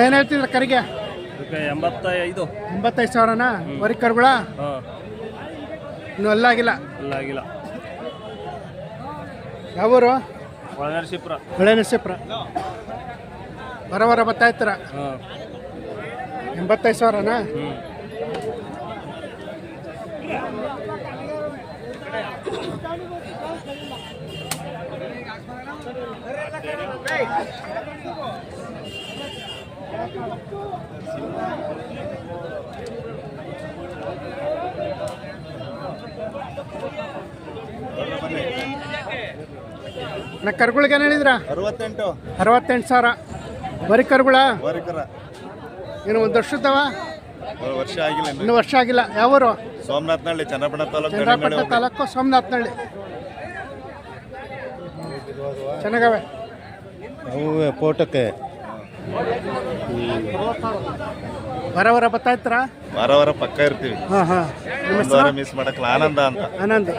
ಏನು ಹೇಳ್ತಿದ್ರ ಕರಿಗೆ? 85. 85,000ನಾ? ವರಿ ಕರುಗಳ ಇನ್ನೂ ಅಲ್ಲಾಗಿಲ್ಲ. ಯಾವೂರು? ಒಳನರಸೀಪುರ. ಬರ ಬರ್ತಾ ಇರ್ತೀರ? 85,000ನಾ? ಕರುಗಳಿಗೆ ಏನು ಹೇಳಿದ್ರ? 68,000. ಬರೀ ಕರುಗಳ ಏನು ಒಂದು ವರ್ಷದವ? ಇನ್ನು ವರ್ಷ ಆಗಿಲ್ಲ. ಯಾವೂರು? ಸೋಮನಾಥನಹಳ್ಳಿ, ಚನ್ನಪಟ್ಟಣ ತಾಲೂಕು ಸೋಮನಾಥನಹಳ್ಳಿ. ಚೆನ್ನಾಗವೆ ಫೋಟೋಕ್ಕೆ ಬರ ಬರ್ತಾ ಇರ್ತಾರ? ವಾರ ಪಕ್ಕ ಇರ್ತೀವಿ. ಮಿಸ್ ಮಾಡಕ್ಲ ಆನಂದ ಅಂತ. ಆನಂದ್.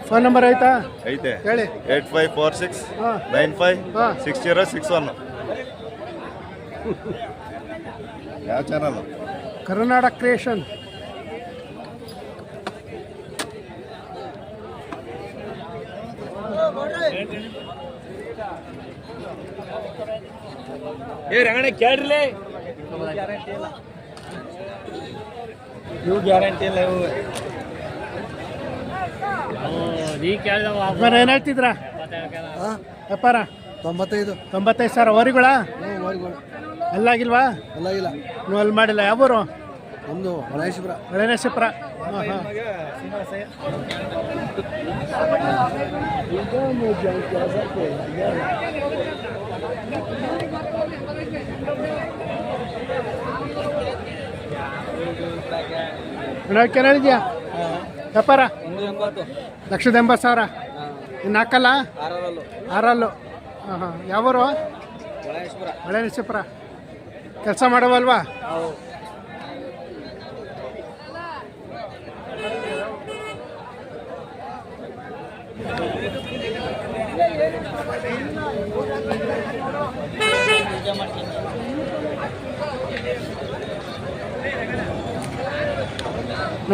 ಫೋನ್ ನಂಬರ್ ಐತಾ? ಐತೆ ಹೇಳಿ. 8546956061. ಯಾವ ಚಾನಲ್? ಕರ್ನಾಟಕ ಕ್ರಿಯೇಷನ್. ರಂಗಣ್ಣ ಕೇಳ್ರಿ. ಇವು ಗ್ಯಾರಂಟಿ ಇಲ್ಲ. ಇವು ಏನು ಹೇಳ್ತಿದ್ರ ವ್ಯಾಪಾರ? 95,000. ವರಿಗಳ ಅಲ್ಲಾಗಿಲ್ವಾ? ನೀವು ಅಲ್ಲಿ ಮಾಡಿಲ್ಲ. ಯಾವೂರು? ಒಳನರಸೀಪುರ. ಏನು ಹೇಳಿದ್ಯಾ ವ್ಯಾಪಾರ? 1,80,000. ಇನ್ನು ಹಾಕಲ್ಲ? 6. ಯಾವೂರು? ಒಳನರಸೀಪುರ. ಕೆಲಸ ಮಾಡವಲ್ವಾ?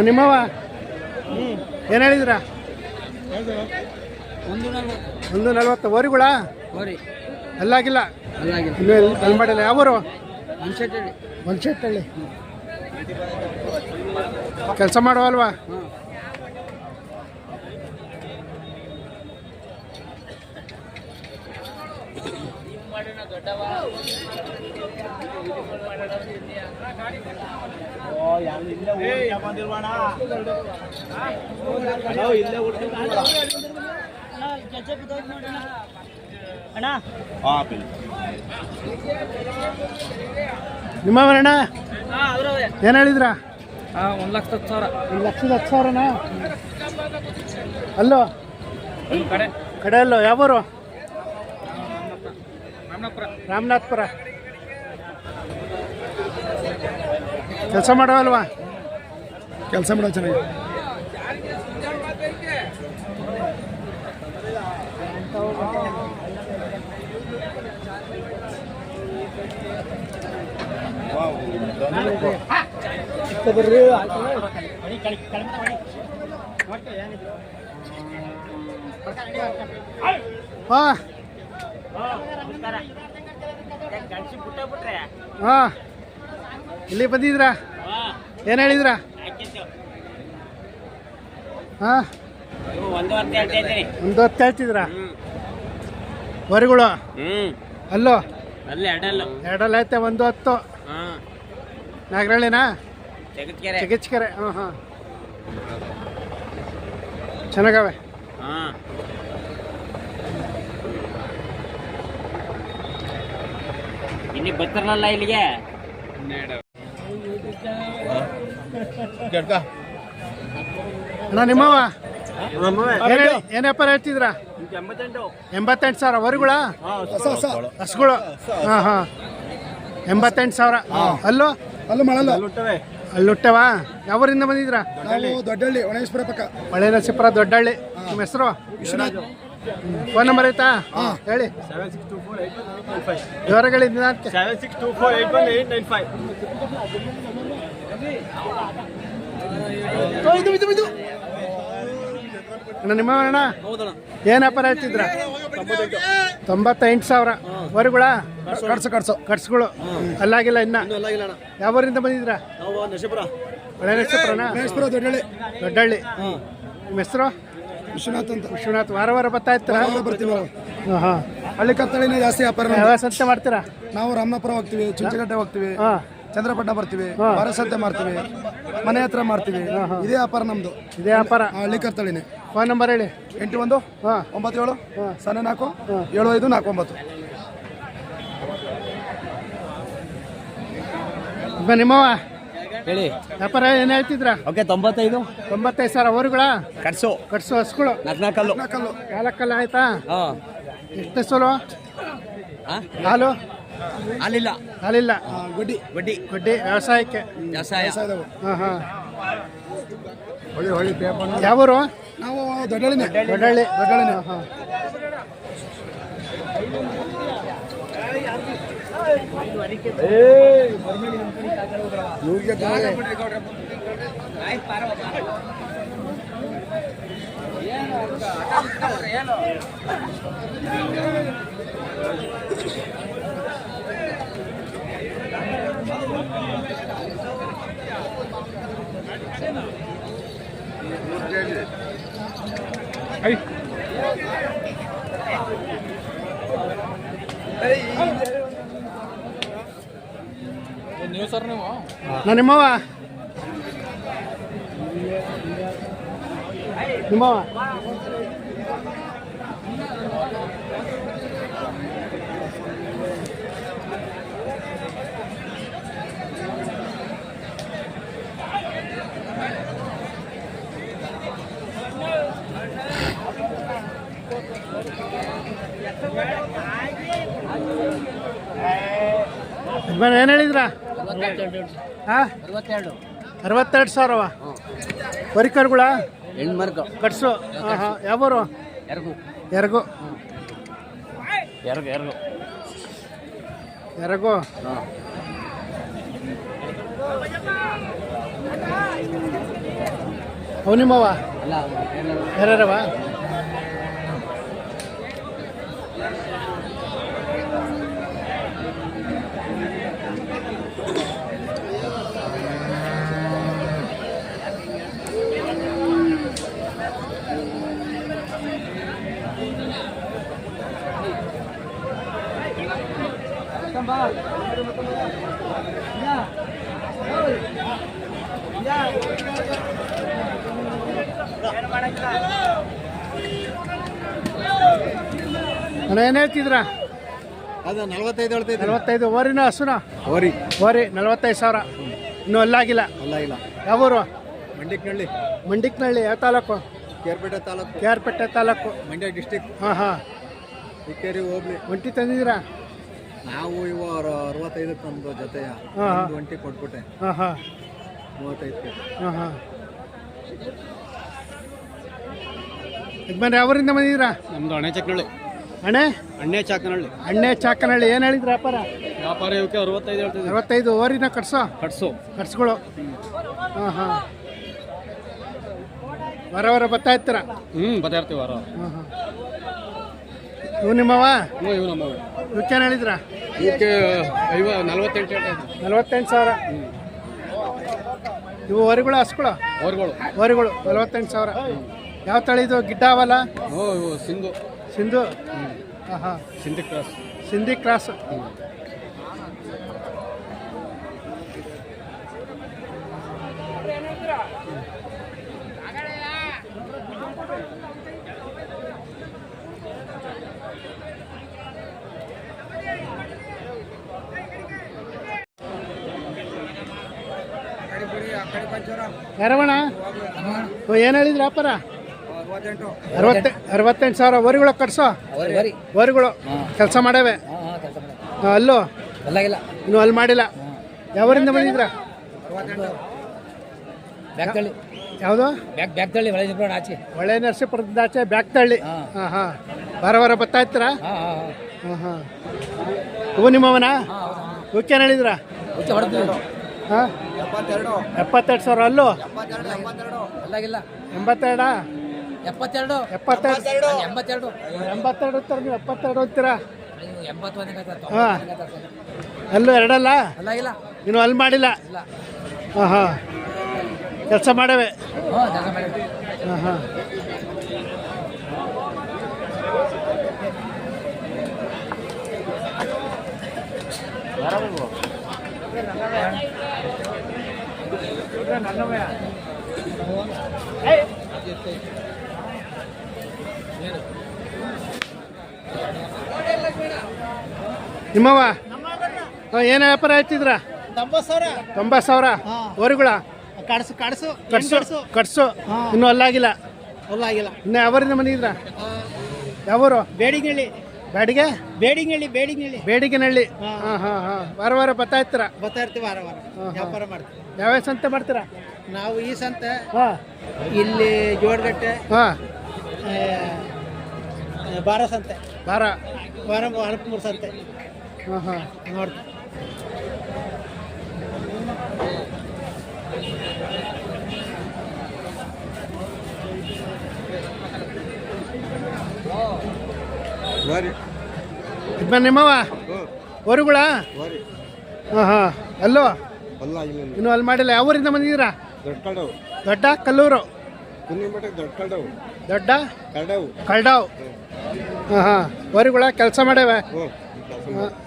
ನಿಮ್ಮವ ಏನು ಹೇಳಿದ್ರ? 140. ವರಿಗಳ ಅಲ್ಲಾಗಿಲ್ಲ. ಇನ್ನೂ ಅಲ್ಲಿ ಮಾಡಿಲ್ಲ. ಯಾವೂರು? ಒಂದ್ಶೆಟ್ಟಳ್ಳಿ. ಕೆಲಸ ಮಾಡುವಲ್ವಾ? ನಿಮ್ಮವರಣ್ಣ ಏನು ಹೇಳಿದ್ರ? 1,10,000. 1,10,000ನಾ? ಅಲ್ಲೋ ಕಡೆ ಅಲ್ಲೋ. ಯಾವೂರು? ರಾಮನಾಥಪುರ. ಕೆಲಸ ಮಾಡೋಲ್ವಾ? ಕೆಲಸ ಮಾಡೋ ಚೆನ್ನಾಗಿ. ಬರ್ರಿ. ಹಾಂ ಇಲ್ಲಿ ಬಂದಿದ್ರಾ? ಏನು ಹೇಳಿದ್ರ? ಹಾಂ 1,10 ಹೇಳ್ತಿದ್ರ? ವರಿಗಳು ಅಲ್ಲೋ? ಎರಡಲ್ಲ ಐತೆ. 1,10. ನಾಗರಳ್ಳಿನಾ? ಚಿಕಿತ್ಸೆಕೆರೆ. ಹಾಂ ಚೆನ್ನಾಗವೆ. ಇಲ್ಲಿ ಬರ್ತಾರಲ್ಲ ಇಲ್ಲಿಗೆ. ನಿಮ್ಮವ ಏನು ವ್ಯಾಪಾರ ಹೇಳ್ತಿದ್ರ? 88,000. ವರಿಗಳ ಹಸುಗಳು? ಹಾಂ 88,000. ಅಲ್ಲೋ? ಅಲ್ಲುಟ್ಟವಾ? ಯಾವೂರಿಂದ ಬಂದಿದ್ರ? ದೊಡ್ಡಹಳ್ಳಿ, ಒಳನರಸೀಪುರ ಪಕ್ಕ. ಒಳನರಸೀಪುರ ದೊಡ್ಡಹಳ್ಳಿ. ನಿಮ್ಮ ಹೆಸರು? ಫೋನ್ ನಂಬರ್ ಐತಾ ಹೇಳಿ. 76248195 ವಿವರಗಳಿಂದ ಅಂತ 76248195 ಅಣ್ಣ ನಿಮ್ಮ ಅಣ್ಣ ಏನು ವ್ಯಾಪಾರ ಹೇಳ್ತಿದ್ರ? 98,000 ವರೆಗಳ ಕಟ್ಸ್ಗಳು ಅಲ್ಲಾಗಿಲ್ಲ ಇನ್ನ. ಯಾವರಿಂದ ಬಂದಿದ್ರ? ಹಳೆ ನರಸೀಪುರನ? ದೊಡ್ಡಹಳ್ಳಿ. ನಿಮ್ಮ ಹೆಸರು? ವಿಶ್ವನಾಥ್. ವಾರ ಬರ್ತಾ ಇರ್ತೀರಾ? ಹಾಂ. ಹಳ್ಳಿ ಕತ್ತಳಿನೇ ಜಾಸ್ತಿ ವ್ಯಾಪಾರ. ಯಾವ ಸಂತೆ ಮಾಡ್ತೀರಾ? ನಾವು ರಾಮನಾಪುರ ಹೋಗ್ತೀವಿ, ಚುಂಚಗಟ್ಟೆ ಹೋಗ್ತೀವಿ, ಹಾಂ. ಚಂದ್ರಪಟ್ಟಣ ಬರ್ತೀವಿ, ಸಂತೆ ಮಾಡ್ತೀವಿ, ಮನೆ ಹತ್ರ ಮಾಡ್ತೀವಿ. ಇದೇ ವ್ಯಾಪಾರ ನಮ್ದು. ಇದೇ ವ್ಯಾಪಾರ. ಹಳ್ಳಿ ಕತ್ತಳಿನೇ. ಫೋನ್ ನಂಬರ್ ಹೇಳಿ. 81 ಹಾಂ 97 04 75 49. ನಿಮ್ಮವ ಹೇಳಿ. ವ್ಯಾಪಾರ ಏನು ಹೇಳ್ತಿದ್ರ? ಓಕೆ 95 95,000 ವರೆಗಳ ಕಟ್ಸು ಹಸುಗಳು. ನಾಲ್ಕಲ್ಲು ಕಾಲಕ್ಕಲ್ಲ ಆಯ್ತಾ? ಹಾಂ. ಎಷ್ಟು ಸೋಲು ಹಾಲು? ಅಲ್ಲಿಲ್ಲ ಹಾಲಿಲ್ಲ. ಗುಡ್ಡಿ ಬಡ್ಡಿ ವ್ಯವಸಾಯಕ್ಕೆ. ವ್ಯವಸಾಯ. ಹಾಂ ಹಾಂ. ಯಾವೂರು? ನಾವು ದೊಡ್ಡಳ್ಳಿನೇ. ದೊಡ್ಡಹಳ್ಳಿ. ಹಾಂ. ನಿಮ್ಮವ ಏನು ಹೇಳಿದ್ರ? ಹಾಂ 62,000 ವರಿಕರ್ಗಳ ಹೆಣ್ಮರ್ಗ ಕಟ್ಸು. ಹಾಂ ಹಾಂ. ಯಾವೂರು? ಎರಗು. ಅವು ನಿಮ್ಮವ ಯಾರ್ಯಾರವ? ಅಣ್ಣ ಏನು ಹೇಳ್ತಿದ್ರ? ಅದು 45 ಹೇಳ್ತೈತೆ. 45 ಓರಿನ ಹಸುನ? ಓರಿ 45,000 ಇನ್ನೂ ಅಲ್ಲಾಗಿಲ್ಲ. ಇಲ್ಲ. ಯಾವೂರು? ಮಂಡಿಕ್ನಳ್ಳಿ. ಯಾವ ತಾಲೂಕು? ಕೇರ್ಪೇಟೆ ತಾಲೂಕು, ಮಂಡ್ಯ ಡಿಸ್ಟಿಕ್. ಹಾಂ ಹಾಂ. ಇಕ್ಕೇರಿ ಹೋಗ್ಲಿ. ಒಂಟಿ ತಂದಿದ್ದೀರಾ? ನಾವು ಇವಾಗ 65 ತಂದು ಜೊತೆಯ ಒಂಟಿ ಕೊಟ್ಬಿಟ್ಟೆ. ಹಾಂ ಹಾಂ. 35. ಹಾಂ ಹಾಂ. ಯಜಮಾನ್ರೆ ಯಾವೂರಿಂದ ಬಂದಿದ್ದೀರಾ? ನಮ್ದು ಅಣೆ ಚಕ್ನಳ್ಳಿ. ಅಣ್ಣೆ ಚಾಕನಹಳ್ಳಿ. ಏನು ಹೇಳಿದ್ರ ವ್ಯಾಪಾರ? ಇವಕ್ಕೆ 65 ಹೇಳ್ತಿದ್ದೆ. 65 ಓರಿನ ಕಟ್ಸ್ಗಳು. ಹಾಂ ಹಾಂ. ವಾರ ಬರ್ತಾ ಇರ್ತೀರ? ಬರ್ತಾ ಇರ್ತೀವಿ ವಾರ. ಹಾಂ ಹಾಂ. ಇವು ನಿಮ್ಮವ? ಇವು ನಮ್ಮವ. ಇವಕ್ಕೇನು ಹೇಳಿದ್ರ? ಇವಕ್ಕೆ 48,000. ಇವು ವರಿಗಳು ಹಸುಗಳು? ವರಿಗಳು 48,000. ಯಾವ ತಳಿ ಇದು? ಗಿಡ್ಡ ಅವಲ್ಲ? ಸಿಂಧು. ಹಾಂ ಹಾಂ. ಸಿಂಧಿ ಕ್ರಾಸ್. ಯಾರವಣ ಏನು ಹೇಳಿದ್ರ ವ್ಯಾಪಾರ? 68,000 ವರಿಗಳು ಕಟ್ಸೋ. ವರಿಗಳು ಕೆಲಸ ಮಾಡವೆ? ಅಲ್ಲೂ ಇನ್ನೂ ಅಲ್ಲಿ ಮಾಡಿಲ್ಲ. ಯಾವರಿಂದ ಬಂದಿದ್ರ? ಬ್ಯಾಕ್ತಳ್ಳಿ ಯಾವುದು ಬ್ಯಾಕ್ತಳ್ಳಿ ಒಳ್ಳೆ ಆಚೆ ಒಳ್ಳೆ ನರಸೀಪುರದಿಂದ ಆಚೆ ಬ್ಯಾಕ್ತಳ್ಳಿ. ಹಾಂ ಹಾಂ ವಾರ ಬರ್ತಾ ಇರ್ತೀರಾ? ಹಾಂ ಹಾಂ ಇವು ನಿಮ್ಮವನ ಇವಕ್ಕೇನು ಹೇಳಿದ್ರ? ಹಾಂ 72,000 ಅಲ್ಲೂ 82 72 ಅಂತಾರೆ ನೀವು 72 ಅಂತೀರಾ? ಹಾಂ ಅಲ್ಲೂ ಎರಡಲ್ಲ ನೀನು ಅಲ್ಲಿ ಮಾಡಿಲ್ಲ? ಹಾಂ ಹಾಂ ಕೆಲಸ ಮಾಡವೆ. ಹಾಂ ಹಾಂ ನಿಮ್ಮವ ಏನು ವ್ಯಾಪಾರ ಹೇಳ್ತಿದ್ರ? 90,000 ಊರುಗಳ ಕಟ್ಸು ಇನ್ನೂ ಅಲ್ಲಾಗಿಲ್ಲ. ಇನ್ನು ಯಾವರಿಂದ ಬಂದಿದ್ರ? ಯಾವೂರು? ಬೇಡಿಗೆನಹಳ್ಳಿ. ಹಾಂ ಹಾಂ ಹಾಂ ವಾರ ಬರ್ತಾ ಇರ್ತೀರಾ? ವ್ಯಾಪಾರ ಮಾಡ್ತೀವಿ. ಯಾವ್ಯಾವ ಸಂತೆ ಮಾಡ್ತೀರಾ? ನಾವು ಈ ಸಂತೆ ಹಾಂ ಇಲ್ಲಿ ಜೋಡಗಟ್ಟೆ ಹಾಂ ಬಾರ ಸಂತೆ ವಾರ 3 ಸಂತೆ ಹಾಂ ಹಾಂ ನೋಡ್ತೀವಿ. ಇದು ನಿಮ್ಮವ ಊರುಗಳ? ಹಾಂ ಹಾಂ ಅಲ್ಲೋ ಇನ್ನು ಅಲ್ಲಿ ಮಾಡಿಲ್ಲ. ಯಾವ ಊರಿಂದ ಬಂದಿದ್ದೀರಾ? ದೊಡ್ಡ ಕಲ್ಲೂರು ದೊಡ್ಡ ಕಳ್ಡಾವ್. ಹಾಂ ಹಾಂ ಊರುಗಳ ಕೆಲಸ ಮಾಡ್ಯಾವೆ.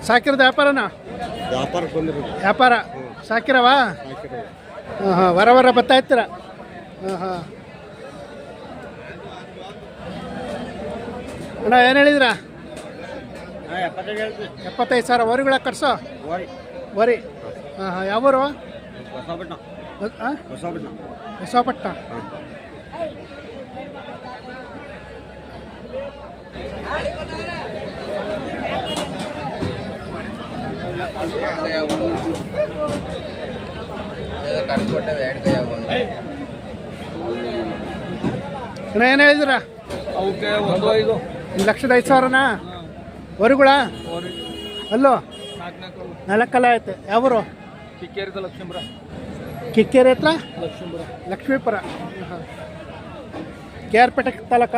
ಸಾಕಿರೋದು ವ್ಯಾಪಾರನ? ವ್ಯಾಪಾರ ಸಾಕಿರವಾ? ಹಾಂ ಹಾಂ ವಾರ ಬರ್ತಾ ಇರ್ತೀರ? ಹಾಂ ಹಾಂ ಅಣ್ಣ ಏನು ಹೇಳಿದ್ರಾ? 75,000 ಊರುಗಳ ಕಟ್ಸೋ ವರಿ. ಹಾಂ ಹಾಂ ಯಾವೂರು? ಬಸವಪಟ್ಟಣ. ಏನು ಹೇಳಿದ್ರ? 1,05,000ನಾ ಊರುಗಳ? ಅಲ್ಲೋ 4 ಐತೆ. ಯಾವೂರು? ಕಿಕ್ಕೇರಿ ಹತ್ರ ಲಕ್ಷ್ಮೀಪುರ. ಹಾಂ KR ಪೇಟೆ ತಾಲೂಕ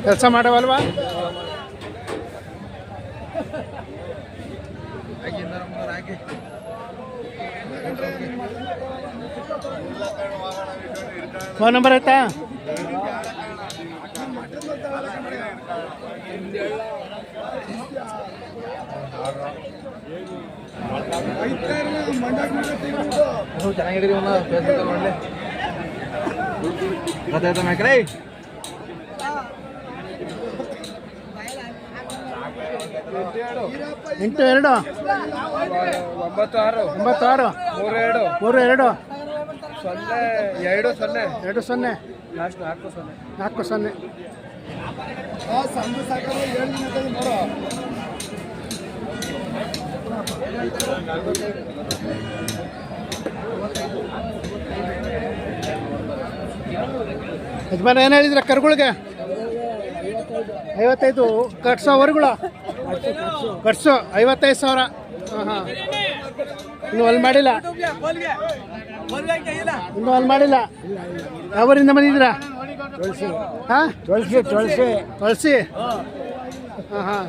ಕೆಲಸ ಮಾಡವಲ್ವಾ? ಫೋನ್ ನಂಬರ್ ಆಯ್ತಾ? ಚೆನ್ನಾಗಿದ್ದೀರಿ ಒಳ್ಳೆ ಗೊತ್ತಾಯ್ತಾ ಮೇಕ್ರೆ? ಎಂಟು 2 96 96 32 20 ಲಾಸ್ಟ್ 40. ಯಜಮಾನ ಏನು ಹೇಳಿದ್ರ ಕರುಗಳಿಗೆ? 55 ಕಟ್ಸೋ ಊರುಗಳು ಕಟ್ಸು 55,000. ಹಾಂ ಹಾಂ ಇನ್ನೂ ಅಲ್ಲಿ ಮಾಡಿಲ್ಲ? ಯಾವೂರಿಂದ ಬಂದಿದ್ದೀರಾ? ಹಾಂ ತುಳಸಿ. ಹಾಂ ಹಾಂ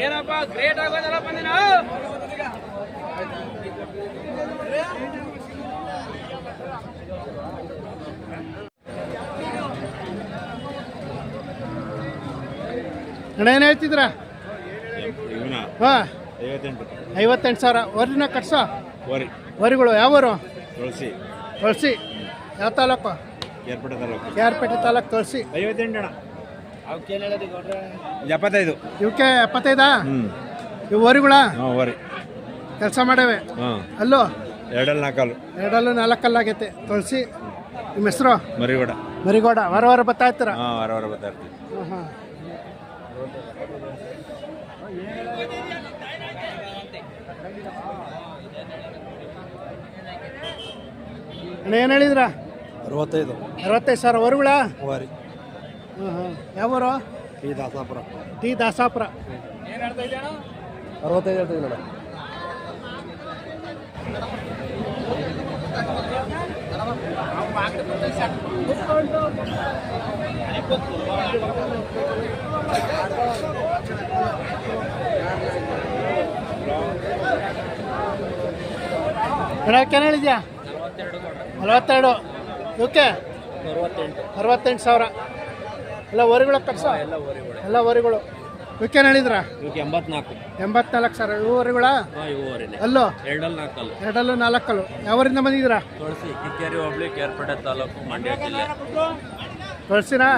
ಏನಪ್ಪ ಗ್ರೇಟ್ ಆಗೋದಲ್ಲ ಬಂದಿನ. ಅಣ್ಣ ಏನು ಹೇಳ್ತಿದ್ರ? ಹಾಂ 58,000 ಊರಿನ ಕಟ್ಸೋ ಊರುಗಳು. ಯಾವೂರು? ತುಳಸಿ. ಯಾವ ತಾಲೂಕು? KR ಪೇಟೆ ತಾಲೂಕು ತುಳಸಿ. 75 ಇವಕ್ಕೆ 75? ಇವು ಊರುಗಳ ಕೆಲಸ ಮಾಡವೆ. ಅಲ್ಲೋ 2 4 ಆಗೈತೆ. ತುಳಸಿ. ನಿಮ್ಮ ಹೆಸರು? ಮರಿಗೌಡ. ವಾರ ಬರ್ತಾ ಇರ್ತೀರ? ಹಾಂ ಹಾಂ ಅಣ್ಣ ಏನು ಹೇಳಿದ್ರ 65 65,000 ಹೊರಗಳ ಓರಿ ಹಾಂ ಹಾಂ ಯಾವೂರು ಈ ದಾಸಾಪುರ ಟಿ ದಾಸಾಪುರ 65 ಹೇಳ್ತೀವಿ ನೋಡ. ಏನು ಹೇಳಿದ್ಯಾ 42 ಇವಕ್ಕೆ 68,000 ಎಲ್ಲ ಹೊರಗಳ ಕಟ್ಸ ಎಲ್ಲ ಹೊರಗಳು ಇವಕ್ಕೇನು ಹೇಳಿದ್ರ 84,000 ಇವು ಹೊರಗಳ ಅಲ್ಲೋ ಎರಡಲ್ಲೂ 4 ಯಾವರಿಂದ ಬಂದಿದ್ದೀರಾ ತುಳಸಿ ಕಿಕ್ಕೇರಿ ಹೋಬಳಿ ಕೇರ್ಪೇಟೆ ತಾಲೂಕು ಮಂಡ್ಯ ಜಿಲ್ಲೆ ಕಳ್ಸಿನಾ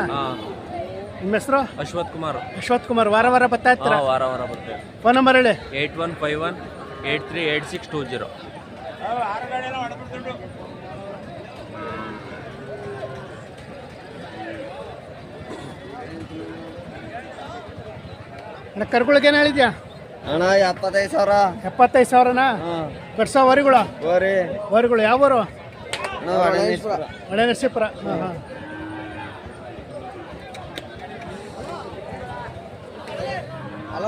ನಿಮ್ಮ ಹೆಸರು ಅಶ್ವಥ್ ಕುಮಾರ್ ವಾರ ವಾರ ಬರ್ತಾ ಇರ್ತೀರಾ ವಾರ ವಾರ ಬರ್ತೇವೆ ಫೋನ್ ನಂಬರ್ ಹೇಳಿ 8151838620 ಅಣ್ಣ ಕರ್ಗಳಿಗೆ ಏನು ಹೇಳಿದ್ಯಾ ಅಣ್ಣ 75,000 75,000ನಾ ಕಟ್ಸೋ ಹೊರಗಳು ಓರಿ ಹೊರಗಳು ಯಾವೂರು ಹೊಳೆ ಹೊಳೆನರಸೀಪುರ ಹಾಂ ಹಾಂ ಅಲ್ಲ